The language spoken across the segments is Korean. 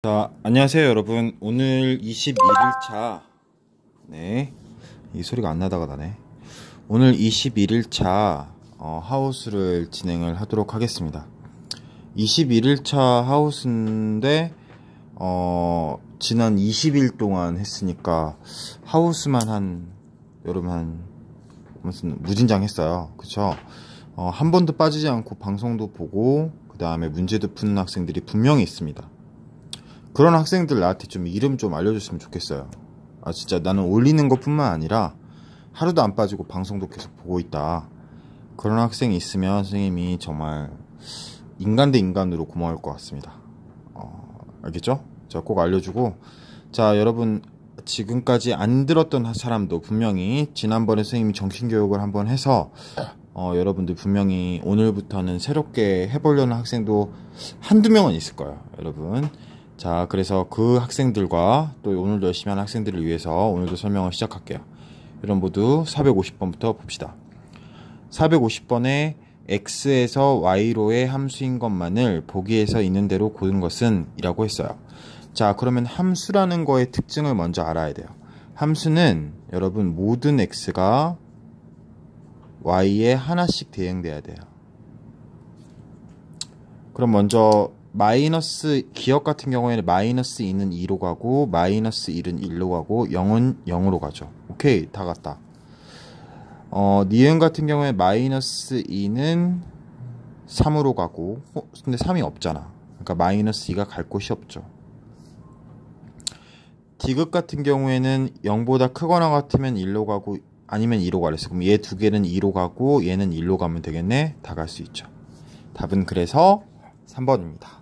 자, 안녕하세요 여러분. 오늘 21일차 이 소리가 안 나다가 나네. 오늘 21일차 하우스를 진행을 하도록 하겠습니다. 21일차 하우스인데 지난 20일 동안 했으니까 하우스만 여러분 한 무슨 무진장 했어요. 그쵸? 한 번도 빠지지 않고 방송도 보고 그 다음에 문제도 푸는 학생들이 분명히 있습니다. 그런 학생들 나한테 좀 이름 좀 알려줬으면 좋겠어요. 진짜 나는 올리는 것 뿐만 아니라 하루도 안 빠지고 방송도 계속 보고 있다. 그런 학생이 있으면 선생님이 정말 인간 대 인간으로 고마울 것 같습니다. 알겠죠? 자, 꼭 알려주고. 자, 여러분 지금까지 안 들었던 사람도 분명히 지난번에 선생님이 정신교육을 한번 해서 여러분들 분명히 오늘부터는 새롭게 해보려는 학생도 한두 명은 있을 거예요, 여러분. 자, 그래서 그 학생들과 또 오늘도 열심히 하는 학생들을 위해서 오늘도 설명을 시작할게요. 여러분 모두 450번부터 봅시다. 450번에 x에서 y로의 함수인 것만을 보기에서 있는 대로 고른 것은 이라고 했어요. 자, 그러면 함수라는 거의 특징을 먼저 알아야 돼요. 함수는 여러분 모든 x가 y에 하나씩 대응돼야 돼요. 그럼 먼저 기억 같은 경우에는 마이너스 2는 2로 가고 마이너스 1은 1로 가고 0은 0으로 가죠. 오케이, 다 갔다. 니은 같은 경우에 마이너스 2는 3으로 가고 근데 3이 없잖아. 그러니까 마이너스 2가 갈 곳이 없죠. 디귿 같은 경우에는 0보다 크거나 같으면 1로 가고 아니면 2로 가랬어. 그럼 얘 두 개는 2로 가고 얘는 1로 가면 되겠네. 다 갈 수 있죠. 답은 그래서 3번입니다.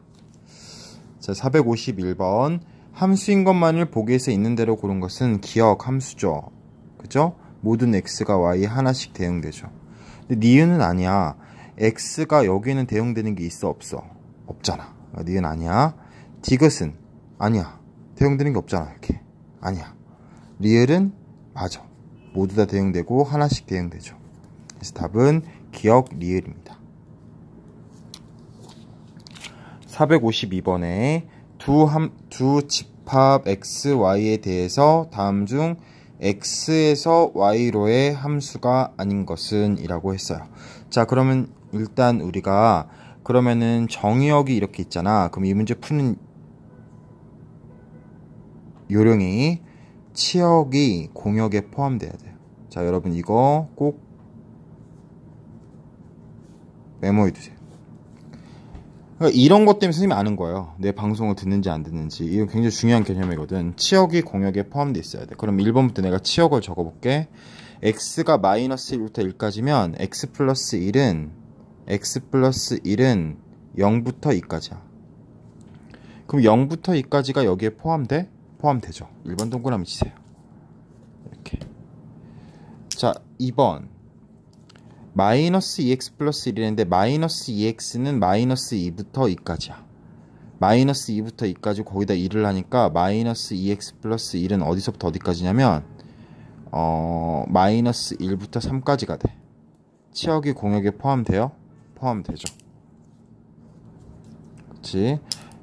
자, 451번. 함수인 것만을 보기에서 있는 대로 고른 것은 기억 함수죠. 그죠? 모든 x가 y에 하나씩 대응되죠. 근데 니은은 아니야. x가 여기에는 대응되는 게 있어 없어? 없잖아. 니은 아니야. 디귿은 아니야. 대응되는 게 없잖아. 이렇게 아니야. 리을은 맞아. 모두 다 대응되고 하나씩 대응되죠. 그래서 답은 기억 리을입니다. 452번에 두 집합 x, y에 대해서 다음 중 x에서 y로의 함수가 아닌 것은 이라고 했어요. 자, 그러면 일단 우리가 그러면은 정의역이 이렇게 있잖아. 그럼 이 문제 푸는 요령이 치역이 공역에 포함돼야 돼요. 자, 여러분 이거 꼭 메모해 두세요. 그러니까 이런 것 때문에 선생님이 아는 거예요. 내 방송을 듣는지 안 듣는지. 이거 굉장히 중요한 개념이거든. 치역이 공역에 포함되어 있어야 돼. 그럼 1번부터 내가 치역을 적어볼게. x가 마이너스 1부터 1까지면 x 플러스 1은 0부터 2까지야. 그럼 0부터 2까지가 여기에 포함돼? 포함되죠. 1번 동그라미 치세요. 이렇게. 자, 2번. 마이너스 2x 플러스 1이랬는데 마이너스 2x는 마이너스 2부터 2까지야. 마이너스 2부터 2까지 거기다 1을 하니까 마이너스 2x 플러스 1은 어디서부터 어디까지냐면 마이너스 1부터 3까지가 돼. 치역이 공역에 포함돼요? 포함되죠. 그치?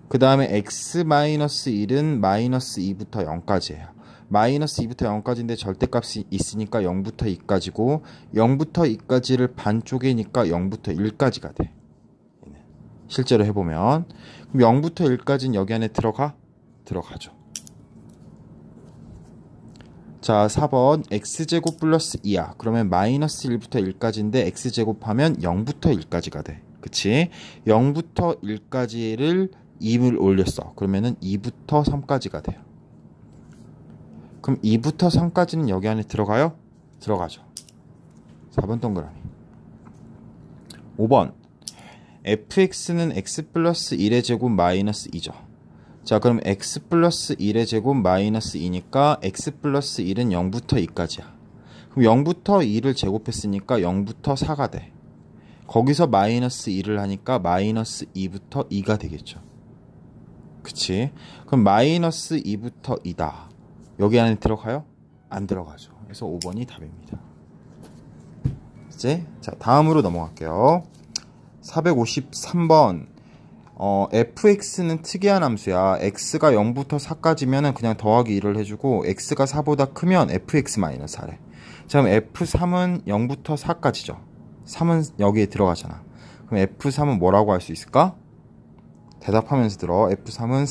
그 다음에 x 마이너스 1은 마이너스 2부터 0까지예요. 마이너스 2부터 0까지인데 절대값이 있으니까 0부터 2까지고 0부터 2까지를 반쪽이니까 0부터 1까지가 돼. 실제로 해보면 그럼 0부터 1까지는 여기 안에 들어가죠. 자, 4번 x제곱 플러스 2야. 그러면 마이너스 1부터 1까지인데 x제곱하면 0부터 1까지가 돼. 그치? 0부터 1까지를 2를 올렸어. 그러면은 2부터 3까지가 돼요. 그럼 2부터 3까지는 여기 안에 들어가요? 들어가죠. 4번 동그라미. 5번. fx는 x 플러스 1의 제곱 마이너스 2죠. 자, 그럼 x 플러스 1의 제곱 마이너스 2니까 x 플러스 1은 0부터 2까지야. 그럼 0부터 2를 제곱했으니까 0부터 4가 돼. 거기서 마이너스 2를 하니까 마이너스 2부터 2가 되겠죠. 그치? 그럼 마이너스 2부터 2다. 여기 안에 들어가요? 안 들어가죠. 그래서 5번이 답입니다. 이제 자, 다음으로 넘어갈게요. 453번. fx는 특이한 함수야. x가 0부터 4까지면은 그냥 더하기 1을 해주고 x가 4보다 크면 fx-4래. 자, 그럼 f3은 0부터 4까지죠. 3은 여기에 들어가잖아. 그럼 f3은 뭐라고 할 수 있을까? 대답하면서 들어. f3은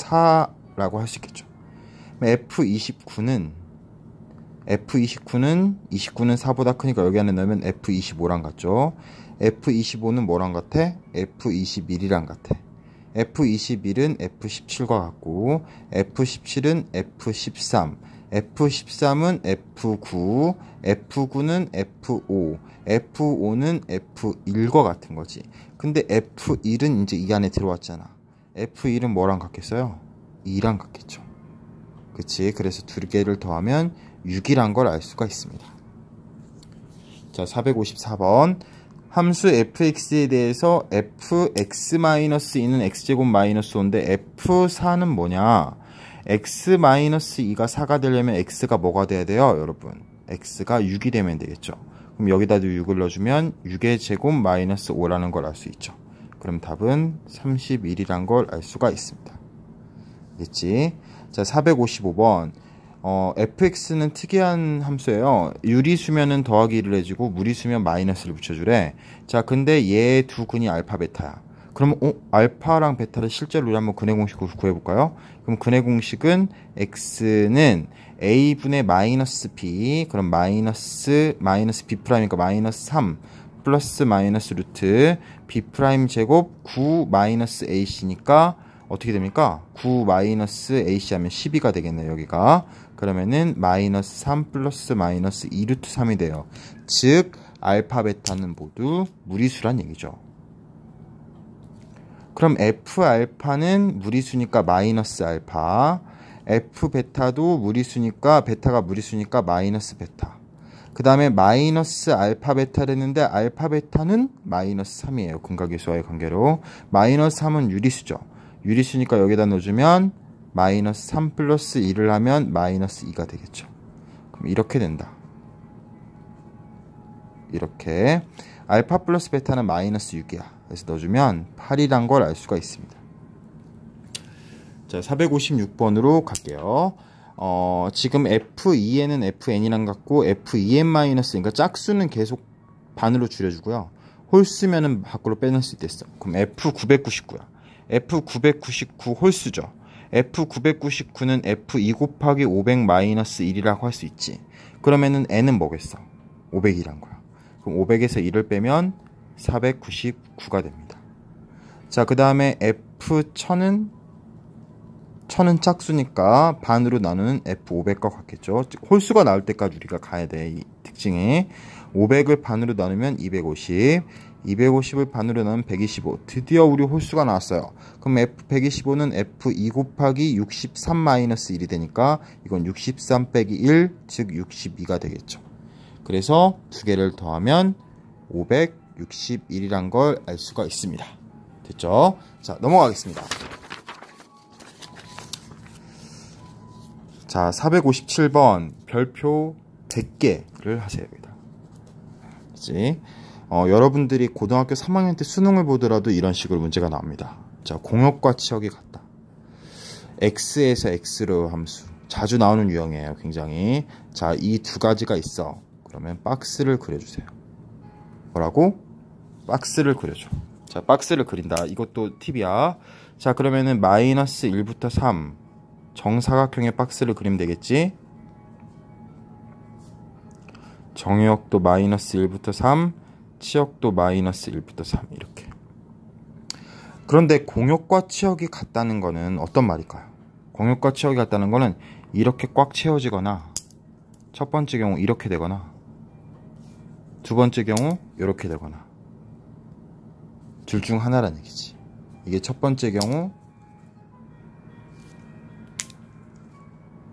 4라고 할 수 있겠죠. 그럼 f29는 29는 4보다 크니까 여기 안에 넣으면 f25랑 같죠. f25는 뭐랑 같아? f21이랑 같아. f21은 f17과 같고, f17은 f13, f13은 f9, f9는 f5, f5는 f1과 같은 거지. 근데 f1은 이제 이 안에 들어왔잖아. f1은 뭐랑 같겠어요? 2랑 같겠죠. 그치? 그래서 두 개를 더하면 6이란 걸 알 수가 있습니다. 자, 454번. 함수 fx에 대해서 fx-2는 x제곱 마이너스 5인데 f4는 뭐냐? x-2가 4가 되려면 x가 뭐가 돼야 돼요? 여러분, x가 6이 되면 되겠죠. 그럼 여기다도 6을 넣어주면 6의 제곱 마이너스 5라는 걸 알 수 있죠. 그럼 답은 31이란 걸 알 수가 있습니다. 됐지? 자, 455번. fx는 특이한 함수예요. 유리수면은 더하기 1을 해주고 무리수면 마이너스를 붙여주래. 자, 근데 얘 두 근이 알파 베타야. 그러면 알파랑 베타를 실제로 우리 한번 근해 공식으로 구해볼까요? 그럼 근해 공식은 x는 a분의 마이너스 b, 그럼 마이너스 b 프라임이니까 마이너스 3 플러스 마이너스 루트 b 프라임 제곱 9 마이너스 ac니까 어떻게 됩니까? 9 마이너스 ac 하면 12가 되겠네요, 여기가. 그러면은 마이너스 3 플러스 마이너스 2 루트 3이 돼요. 즉 알파 베타는 모두 무리수란 얘기죠. 그럼 f 알파는 무리수니까 마이너스 알파, f 베타도 무리수니까 베타가 무리수니까 마이너스 베타. 그 다음에 마이너스 알파 베타를 했는데 알파 베타는 마이너스 3이에요. 근각계수와의 관계로. 마이너스 3은 유리수죠. 유리수니까 여기다 넣어주면 마이너스 3 플러스 2를 하면 마이너스 2가 되겠죠. 그럼 이렇게 된다. 이렇게. 알파 플러스 베타는 마이너스 6이야. 그래서 넣어주면 8이란 걸 알 수가 있습니다. 자, 456번으로 갈게요. 지금 F2N은 FN이랑 같고 F2N-, 그러니까 짝수는 계속 반으로 줄여주고요. 홀수면은 밖으로 빼낼 수 있댔어. 그럼 F999야. F999 홀수죠. F999는 F2 곱하기 500-1이라고 할 수 있지. 그러면은 N은 뭐겠어? 500이란 거야. 그럼 500에서 1을 빼면 499가 됩니다. 자, 그 다음에 F1000은 짝수니까 반으로 나누는 F500과 같겠죠. 홀수가 나올 때까지 우리가 가야 돼. 이 특징이. 500을 반으로 나누면 250, 250을 반으로 나누면 125. 드디어 우리 홀수가 나왔어요. 그럼 F125는 F2 곱하기 63-1이 되니까 이건 63 빼기 1, 즉 62가 되겠죠. 그래서 두 개를 더하면 561이란 걸 알 수가 있습니다. 됐죠? 자, 넘어가겠습니다. 자, 457번 별표 100개를 하세요. 그치? 여러분들이 고등학교 3학년 때 수능을 보더라도 이런 식으로 문제가 나옵니다. 자, 공역과 치역이 같다. x에서 x로 함수. 자주 나오는 유형이에요, 굉장히. 자, 이 두 가지가 있어. 그러면 박스를 그려주세요. 뭐라고? 박스를 그려줘. 자, 박스를 그린다. 이것도 팁이야. 자, 그러면은 마이너스 1부터 3 정사각형의 박스를 그리면 되겠지? 정역도 마이너스 1부터 3, 치역도 마이너스 1부터 3 이렇게. 그런데 공역과 치역이 같다는 거는 어떤 말일까요? 공역과 치역이 같다는 거는 이렇게 꽉 채워지거나 첫 번째 경우 이렇게 되거나 두 번째 경우 이렇게 되거나 둘 중 하나란 얘기지. 이게 첫 번째 경우,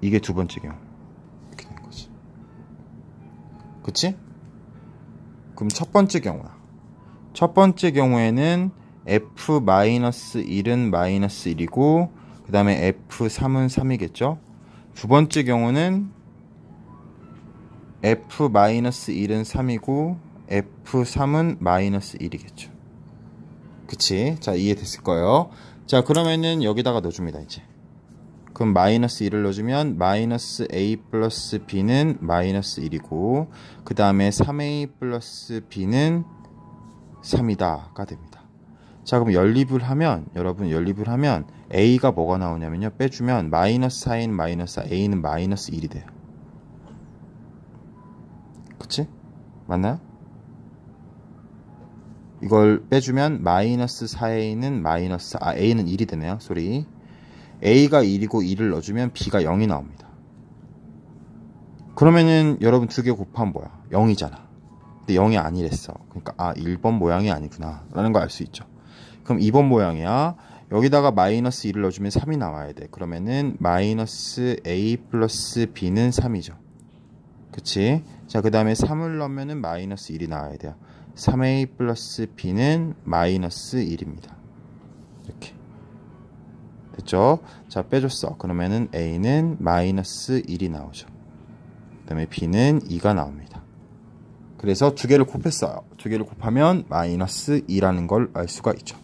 이게 두 번째 경우 이렇게 되는 거지. 그치? 그럼 첫 번째 경우야. 첫 번째 경우에는 F-1은 마이너스 1이고 그 다음에 F3은 3이겠죠. 두 번째 경우는 F-1은 3이고 F3은 마이너스 1이겠죠. 그치? 자, 이해됐을 거예요. 자, 그러면은 여기다가 넣어줍니다, 이제. 그럼 마이너스 1을 넣어주면 마이너스 a 플러스 b는 마이너스 1이고 그 다음에 3a 플러스 b는 3이다 가 됩니다. 자, 그럼 연립을 하면 여러분 연립을 하면 a가 뭐가 나오냐면요, 빼주면 마이너스 4a는 마이너스 4, a는 마이너스 1이 돼요. 그치? 맞나요? 이걸 빼주면 마이너스 4a는 마이너스 a는 1이 되네요. 소리. a가 1이고 1을 넣어주면 b가 0이 나옵니다. 그러면은 여러분 두 개 곱하면 뭐야? 0이잖아. 근데 0이 아니랬어. 그러니까 1번 모양이 아니구나 라는 거 알 수 있죠. 그럼 2번 모양이야. 여기다가 마이너스 1을 넣어주면 3이 나와야 돼. 그러면은 마이너스 a 플러스 b는 3이죠. 그치? 자, 그 다음에 3을 넣으면은 마이너스 1이 나와야 돼요. 3a 플러스 b는 마이너스 1입니다. 이렇게. 됐죠? 자, 빼줬어. 그러면은 a는 마이너스 1이 나오죠. 그 다음에 b는 2가 나옵니다. 그래서 두 개를 곱했어요. 두 개를 곱하면 마이너스 2라는 걸 알 수가 있죠.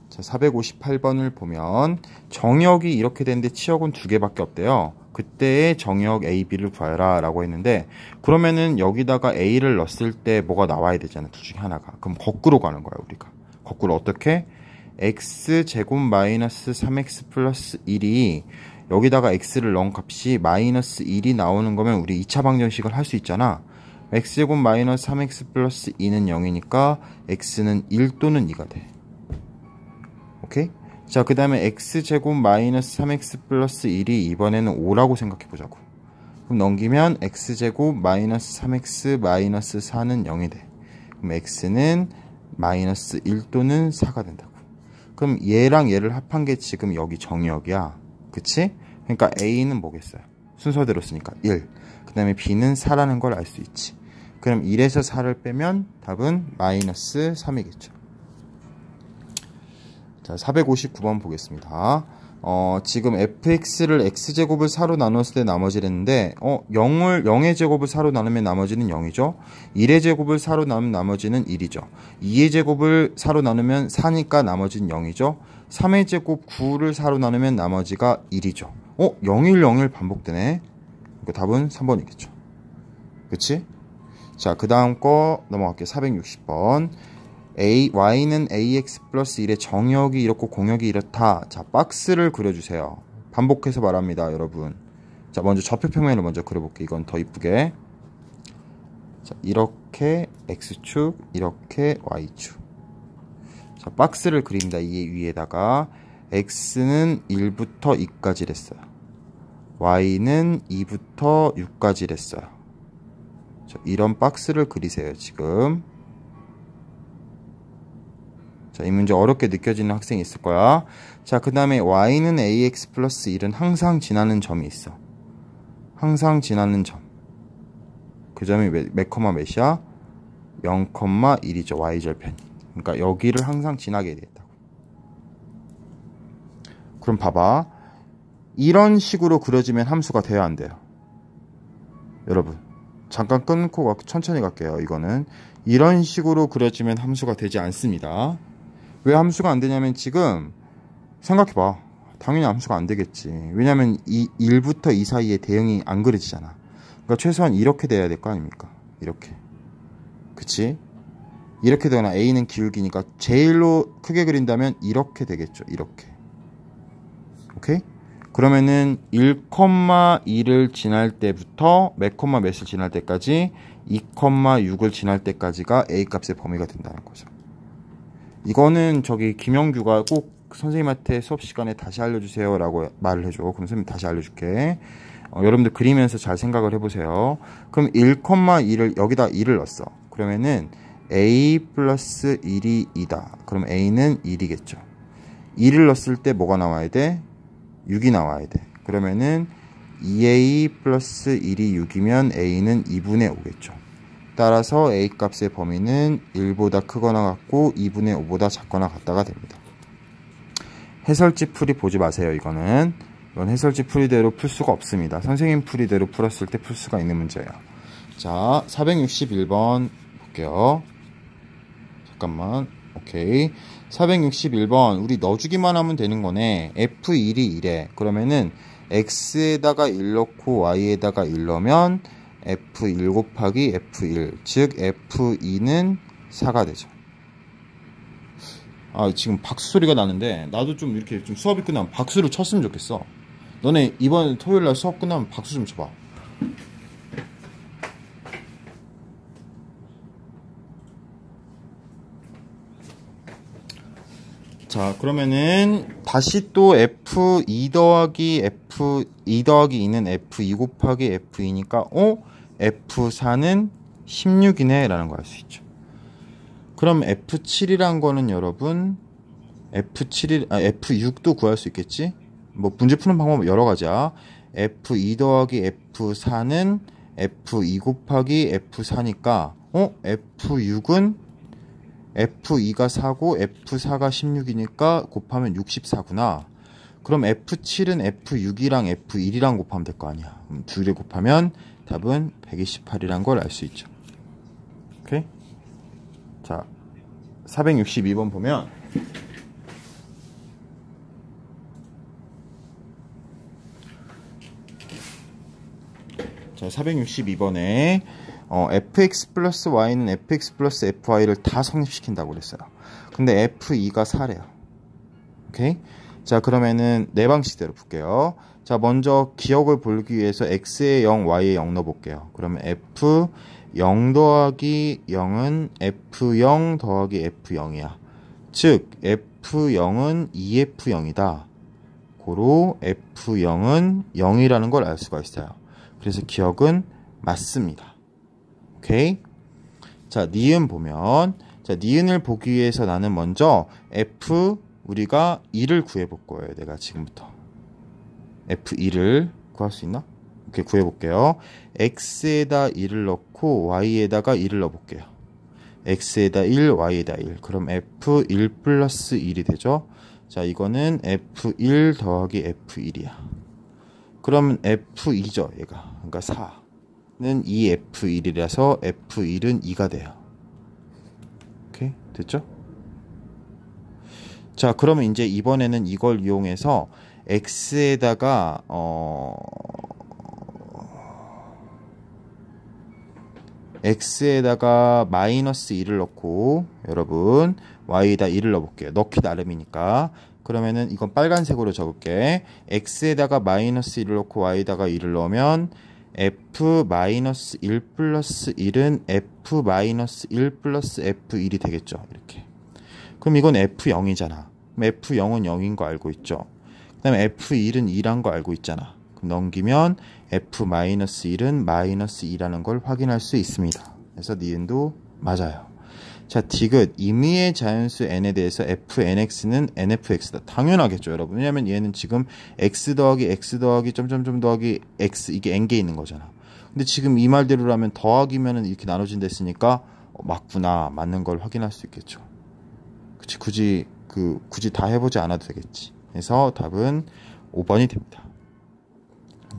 자, 458번을 보면 정역이 이렇게 되는데 치역은 두 개밖에 없대요. 그때의 정역 A, B를 구하라 라고 했는데, 그러면은 여기다가 A를 넣었을 때 뭐가 나와야 되잖아, 둘 중에 하나가. 그럼 거꾸로 가는 거야, 우리가. 거꾸로 어떻게? x제곱 마이너스 3x 플러스 1이 여기다가 x를 넣은 값이 마이너스 1이 나오는 거면 우리 2차 방정식을 할 수 있잖아. x제곱 마이너스 3x 플러스 2는 0이니까 x는 1 또는 2가 돼. 오케이? 자, 그 다음에 x제곱 마이너스 3x 플러스 1이 이번에는 5라고 생각해 보자고. 그럼 넘기면 x제곱 마이너스 3x 마이너스 4는 0이 돼. 그럼 x는 마이너스 1 또는 4가 된다고. 그럼 얘랑 얘를 합한 게 지금 여기 정역이야. 그치? 그러니까 a는 뭐겠어요? 순서대로 쓰니까 1. 그 다음에 b는 4라는 걸 알 수 있지. 그럼 1에서 4를 빼면 답은 마이너스 3이겠죠. 자, 459번 보겠습니다. 지금 fx를 x제곱을 4로 나눴을 때 나머지를 했는데 0의 제곱을 4로 나누면 나머지는 0이죠. 1의 제곱을 4로 나누면 나머지는 1이죠. 2의 제곱을 4로 나누면 4니까 나머지는 0이죠. 3의 제곱 9를 4로 나누면 나머지가 1이죠. 0, 1, 0, 1 반복되네. 그러니까 답은 3번이겠죠. 그치? 자, 그 다음 거 넘어갈게요. 460번. y는 ax 플러스 1의 정역이 이렇고 공역이 이렇다. 자, 박스를 그려주세요. 반복해서 말합니다, 여러분. 자, 먼저 좌표평면을 먼저 그려볼게요. 이건 더 이쁘게. 자, 이렇게 x축, 이렇게 y축. 자, 박스를 그립니다. 이 위에다가 x는 1부터 2까지 랬어요. y는 2부터 6까지 랬어요. 자, 이런 박스를 그리세요, 지금. 자, 이 문제 어렵게 느껴지는 학생이 있을 거야. 자, 그 다음에 y는 ax 플러스 1은 항상 지나는 점이 있어. 항상 지나는 점. 그 점이 몇 컴마 몇이야? 0,1이죠. y절편이. 그러니까 여기를 항상 지나게 되겠다고. 그럼 봐봐. 이런 식으로 그려지면 함수가 돼야 안 돼요? 여러분, 잠깐 끊고 천천히 갈게요. 이거는 이런 식으로 그려지면 함수가 되지 않습니다. 왜 함수가 안 되냐면 지금 생각해봐. 당연히 함수가 안 되겠지. 왜냐면 이 1부터 2 사이에 대응이 안 그려지잖아. 그러니까 최소한 이렇게 돼야 될 거 아닙니까? 이렇게. 그치? 이렇게 되거나 A는 기울기니까 제일로 크게 그린다면 이렇게 되겠죠. 이렇게. 오케이? 그러면은 1,2를 지날 때부터 몇 콤마 몇을 지날 때까지 2,6을 지날 때까지가 A 값의 범위가 된다는 거죠. 이거는 저기 김영규가 꼭 선생님한테 수업 시간에 다시 알려주세요 라고 말을 해줘. 그럼 선생님 다시 알려줄게. 여러분들 그리면서 잘 생각을 해보세요. 그럼 1,2를 여기다 2를 넣었어. 그러면은 A 플러스 1이 2다. 그럼 A는 1이겠죠. 2를 넣었을 때 뭐가 나와야 돼? 6이 나와야 돼. 그러면은 2A 플러스 1이 6이면 A는 2분의 5겠죠. 따라서 A 값의 범위는 1보다 크거나 같고 2분의 5보다 작거나 같다가 됩니다. 해설지 풀이 보지 마세요. 이건 해설지 풀이대로 풀 수가 없습니다. 선생님 풀이대로 풀었을 때 풀 수가 있는 문제예요. 자, 461번 볼게요. 잠깐만. 오케이. 461번 우리 넣어주기만 하면 되는 거네. F1이 1에 그러면은 X에다가 1 넣고 Y에다가 1 넣으면 F1 곱하기 F1 즉 F2는 4가 되죠. 아 지금 박수 소리가 나는데 나도 좀 이렇게 좀 수업이 끝나면 박수를 쳤으면 좋겠어. 너네 이번 토요일날 수업 끝나면 박수 좀 쳐봐. 자 그러면은 다시 또 F2 더하기 F2 더하기 2는 F2 곱하기 F2니까 F4는 16이네 라는 거 알 수 있죠. 그럼 F7이란 거는 여러분 F6도 구할 수 있겠지? 뭐 문제 푸는 방법 여러 가지야. F2 더하기 F4는 F2 곱하기 F4니까 F6은 F2가 4고 F4가 16이니까 곱하면 64구나. 그럼 F7은 F6이랑 F1이랑 곱하면 될 거 아니야. 그럼 두 개 곱하면 답은 128이란 걸 알 수 있죠. 오케이? 자, 462번 보면 자, 462번에 fx 플러스 y는 fx 플러스 fy를 다 성립시킨다고 그랬어요. 근데 f2가 4래요. 오케이? 자, 그러면은 네 방식대로 볼게요. 자, 먼저 기억을 보기 위해서 x에 0, y에 0 넣어볼게요. 그러면 f0 더하기 0은 f0 더하기 f0이야. 즉 f0은 2f0이다. 고로 f0은 0이라는 걸 알 수가 있어요. 그래서 기억은 맞습니다. 오케이? 자, 니은 보면, 자, 니은을 보기 위해서 나는 먼저 F, 우리가 2를 구해볼 거예요. 내가 지금부터. F2를 구할 수 있나? 이렇게 구해볼게요. X에다 1을 넣고, Y에다가 1을 넣어볼게요. X에다 1, Y에다 1. 그럼 F1 플러스 1이 되죠? 자, 이거는 F1 더하기 F1이야. 그러면 F2죠, 얘가. 그러니까 4. 는 2F1이라서 F1은 2가 돼요. 오케이? 됐죠? 자, 그러면 이제 이번에는 이걸 이용해서 X에다가 X에다가 마이너스 1을 넣고 여러분 Y에다 1을 넣어볼게요. 넣기 나름이니까. 그러면은 이건 빨간색으로 적을게. X에다가 마이너스 1을 넣고 Y에다가 1을 넣으면 F-1 플러스 1은 F-1 플러스 F1이 되겠죠. 이렇게. 그럼 이건 F0이잖아. 그럼 F0은 0인 거 알고 있죠. 그 다음에 F1은 2란 거 알고 있잖아. 그럼 넘기면 F-1은 마이너스 2라는 걸 확인할 수 있습니다. 그래서 니은도 맞아요. 자, 디귿. 임의의 자연수 n에 대해서 fnx는 nfx다. 당연하겠죠, 여러분. 왜냐면 얘는 지금 x 더하기 x 더하기 점점점 더하기 x 이게 n개 있는 거잖아. 근데 지금 이 말대로라면 더하기면은 이렇게 나눠진다 했으니까 맞구나. 맞는 걸 확인할 수 있겠죠. 그치, 굳이 다 해보지 않아도 되겠지. 그래서 답은 5번이 됩니다.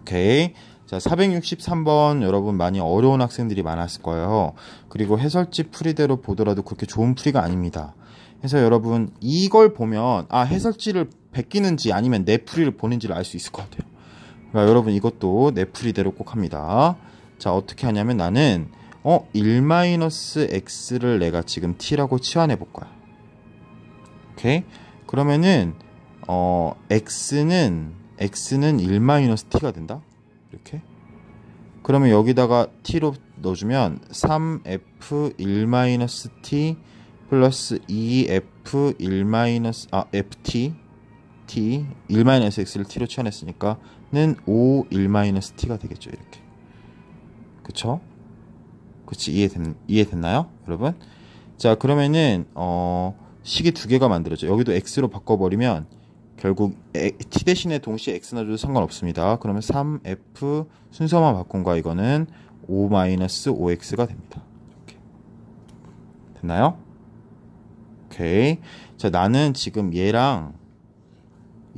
오케이. 자, 463번 여러분 많이 어려운 학생들이 많았을 거예요. 그리고 해설지 풀이대로 보더라도 그렇게 좋은 풀이가 아닙니다. 그래서 여러분 이걸 보면 해설지를 베끼는지 아니면 내 풀이를 보는지를 알 수 있을 것 같아요. 그러니까 여러분 이것도 내 풀이대로 꼭 합니다. 자, 어떻게 하냐면 나는 1-x를 내가 지금 t라고 치환해 볼 거야. 오케이? 그러면은 x는 1-t가 된다. 이렇게. 그러면 여기다가 t로 넣어주면 3f1-t 플러스 2f1-ft t 1-x를 t로 치환했으니까 는 5-1-t가 되겠죠. 이렇게. 그쵸? 그치? 이해됐나요? 여러분? 자, 그러면은 식이 두 개가 만들어져. 여기도 x로 바꿔버리면 결국 t 대신에 동시에 x 넣어줘도 상관없습니다. 그러면 3f 순서만 바꾼 거야. 이거는 5-5x가 됩니다. 이렇게. 됐나요? 오케이. 자, 나는 지금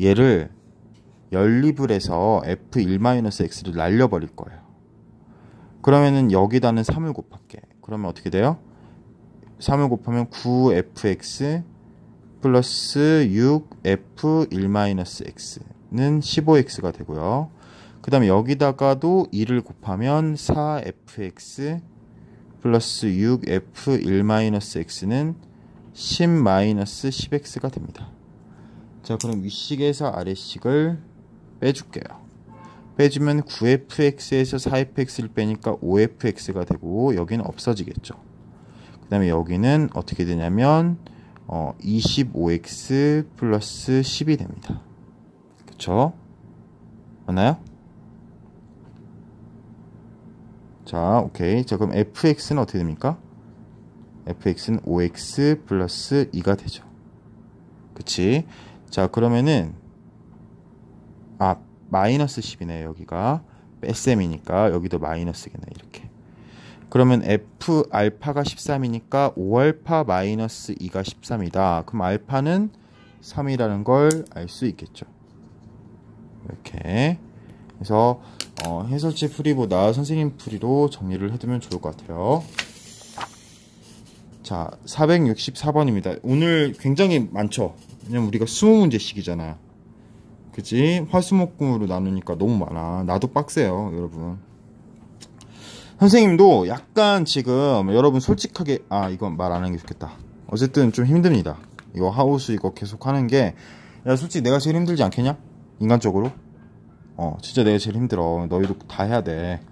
얘를 연립을 해서 f1-x를 날려버릴 거예요. 그러면은 여기다는 3을 곱할게. 그러면 어떻게 돼요? 3을 곱하면 9fx 플러스 6f1-x는 15x가 되고요. 그 다음에 여기다가도 2를 곱하면 4fx 플러스 6f1-x는 10-10x가 됩니다. 자, 그럼 윗식에서 아래식을 빼줄게요. 빼주면 9fx에서 4fx를 빼니까 5fx가 되고 여기는 없어지겠죠. 그 다음에 여기는 어떻게 되냐면 25x 플러스 10이 됩니다. 그쵸? 맞나요? 자, 오케이. 자, 그럼 fx는 어떻게 됩니까? fx는 5x 플러스 2가 되죠. 그치? 자, 그러면은 마이너스 10이네. 여기가 뺄셈이니까 여기도 마이너스겠네. 이렇게. 그러면 f 알파가 13이니까 5알파 마이너스 2가 13이다. 그럼 알파는 3이라는 걸 알 수 있겠죠. 이렇게. 그래서 해설지 풀이보다 선생님 풀이로 정리를 해두면 좋을 것 같아요. 자, 464번입니다. 오늘 굉장히 많죠? 왜냐면 우리가 20문제씩이잖아. 그치? 화수목금으로 나누니까 너무 많아. 나도 빡세요, 여러분. 선생님도 약간 지금 여러분 솔직하게 이건 말 안 하는 게 좋겠다. 어쨌든 좀 힘듭니다. 이거 하우스 이거 계속 하는 게 솔직히 내가 제일 힘들지 않겠냐? 인간적으로? 진짜 내가 제일 힘들어. 너희도 다 해야 돼.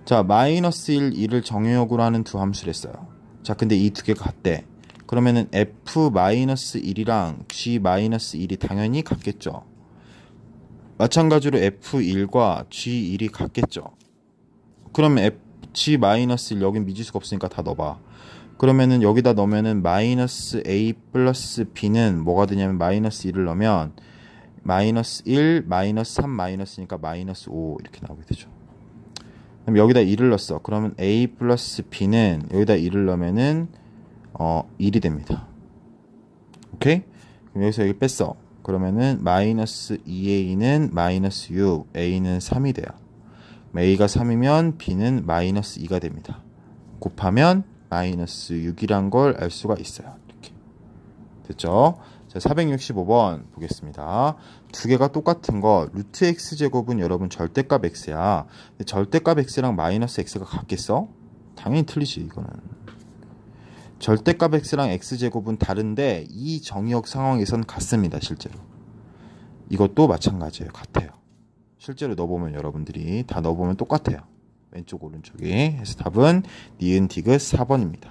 자, 마이너스 1, 2를 정의역으로 하는 두 함수를 했어요. 자, 근데 이 두 개가 같대. 그러면은 f-1이랑 g-1이 당연히 같겠죠. 마찬가지로 f1과 g1이 같겠죠. 그러면 g-1 여긴 미지수가 없으니까 다 넣어봐. 그러면은 여기다 넣으면은 마이너스 a 플러스 b는 뭐가 되냐면 마이너스 1을 넣으면 마이너스 1, 마이너스 3, 마이너스니까 마이너스 5 이렇게 나오게 되죠. 그럼 여기다 1을 넣었어. 그러면 a 플러스 b는 여기다 1을 넣으면은 1이 됩니다. 오케이? 그럼 여기서 여기 뺐어. 그러면은 마이너스 2a는 마이너스 6, a는 3이 돼요. a가 3이면 b는 마이너스 2가 됩니다. 곱하면 마이너스 6이란 걸 알 수가 있어요. 이렇게. 됐죠? 자, 465번 보겠습니다. 두 개가 똑같은 거 루트 x제곱은 여러분 절대값 x야. 근데 절대값 x랑 마이너스 x가 같겠어? 당연히 틀리지 이거는. 절대값 x랑 x제곱은 다른데 이 정의역 상황에선 같습니다. 실제로. 이것도 마찬가지예요. 같아요. 실제로 넣어보면 여러분들이 다 넣어보면 똑같아요. 왼쪽 오른쪽이. 그래서 답은 니은 디귿 4번입니다.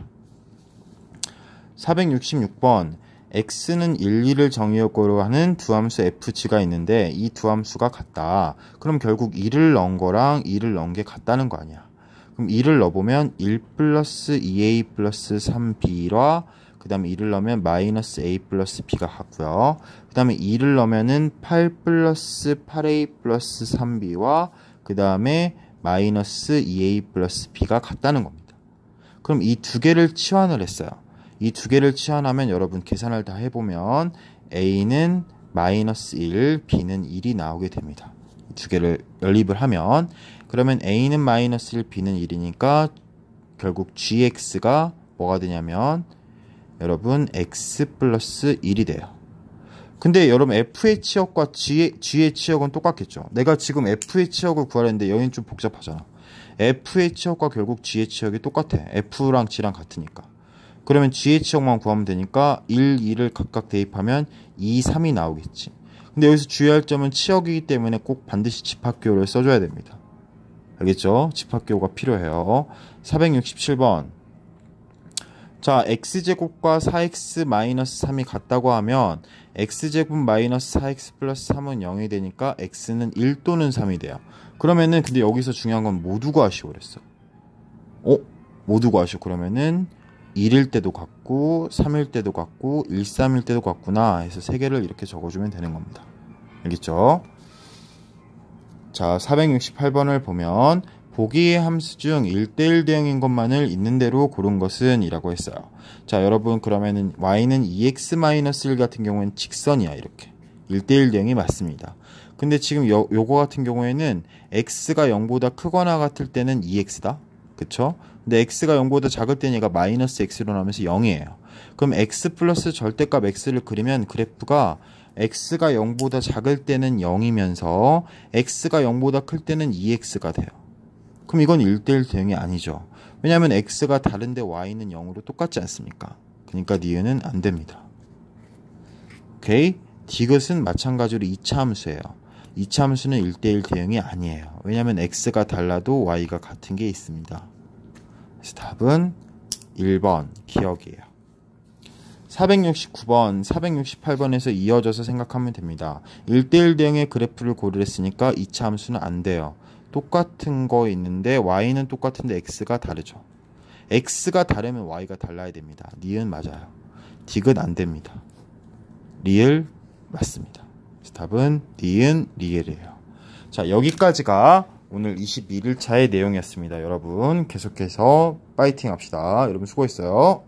466번 x는 1, 2를 정의역으로 하는 두 함수 fg가 있는데 이 두 함수가 같다. 그럼 결국 1을 넣은 거랑 2를 넣은 게 같다는 거 아니야. 그럼 2를 넣어보면 1 플러스 2a 플러스 3b와 그 다음에 2를 넣으면 마이너스 a 플러스 b가 같고요. 그 다음에 2를 넣으면은 8 플러스 8a 플러스 3b와 그 다음에 마이너스 2a 플러스 b가 같다는 겁니다. 그럼 이 두 개를 치환을 했어요. 이 두 개를 치환하면 여러분 계산을 다 해보면 a는 마이너스 1, b는 1이 나오게 됩니다. 이 두 개를 연립을 하면 그러면 a는 마이너스 1, b는 1이니까 결국 gx가 뭐가 되냐면 여러분 x 플러스 1이 돼요. 근데 여러분 f의 치역과 g의 치역은 똑같겠죠. 내가 지금 f의 치역을 구하려는데 여기는 좀 복잡하잖아. f의 치역과 결국 g의 치역이 똑같아. f랑 g랑 같으니까. 그러면 g의 치역만 구하면 되니까 1, 2를 각각 대입하면 2, 3이 나오겠지. 근데 여기서 주의할 점은 치역이기 때문에 꼭 반드시 집합기호를 써줘야 됩니다. 알겠죠? 집합기호가 필요해요. 467번. 자, x제곱과 4x-3이 같다고 하면 x제곱 마이너스 4x 플러스 3은 0이 되니까 x는 1 또는 3이 돼요. 그러면은 근데 여기서 중요한 건 모두 구하시오 그랬어. 모두 구하시오. 그러면은 1일 때도 같고 3일 때도 같고 1, 3일 때도 같구나 해서 3개를 이렇게 적어주면 되는 겁니다. 알겠죠? 자, 468번을 보면 보기의 함수 중 1대1 대응인 것만을 있는 대로 고른 것은 이라고 했어요. 자, 여러분 그러면은 y는 2x-1 같은 경우에는 직선이야. 이렇게 1대1 대응이 맞습니다. 근데 지금 요거 같은 경우에는 x가 0보다 크거나 같을 때는 2x다. 그쵸? 근데 x가 0보다 작을 때는 얘가 마이너스 x로 나오면서 0이에요. 그럼 x 플러스 절대값 x를 그리면 그래프가 x가 0보다 작을 때는 0이면서 x가 0보다 클 때는 2x가 돼요. 그럼 이건 1대1 대응이 아니죠. 왜냐하면 x가 다른데 y는 0으로 똑같지 않습니까? 그러니까 니은은 안 됩니다. 오케이? 디귿은 마찬가지로 2차 함수예요. 2차 함수는 1대1 대응이 아니에요. 왜냐하면 x가 달라도 y가 같은 게 있습니다. 그래서 답은 1번 기억이에요. 469번, 468번에서 이어져서 생각하면 됩니다. 1대1 대응의 그래프를 고르랬으니까 2차 함수는 안 돼요. 똑같은 거 있는데 y는 똑같은데 x가 다르죠. x가 다르면 y가 달라야 됩니다. 니은 맞아요. 디귿 안 됩니다. 리을 맞습니다. 답은 니은 리을이에요. 자, 여기까지가 오늘 21일차의 내용이었습니다. 여러분 계속해서 파이팅 합시다. 여러분 수고했어요.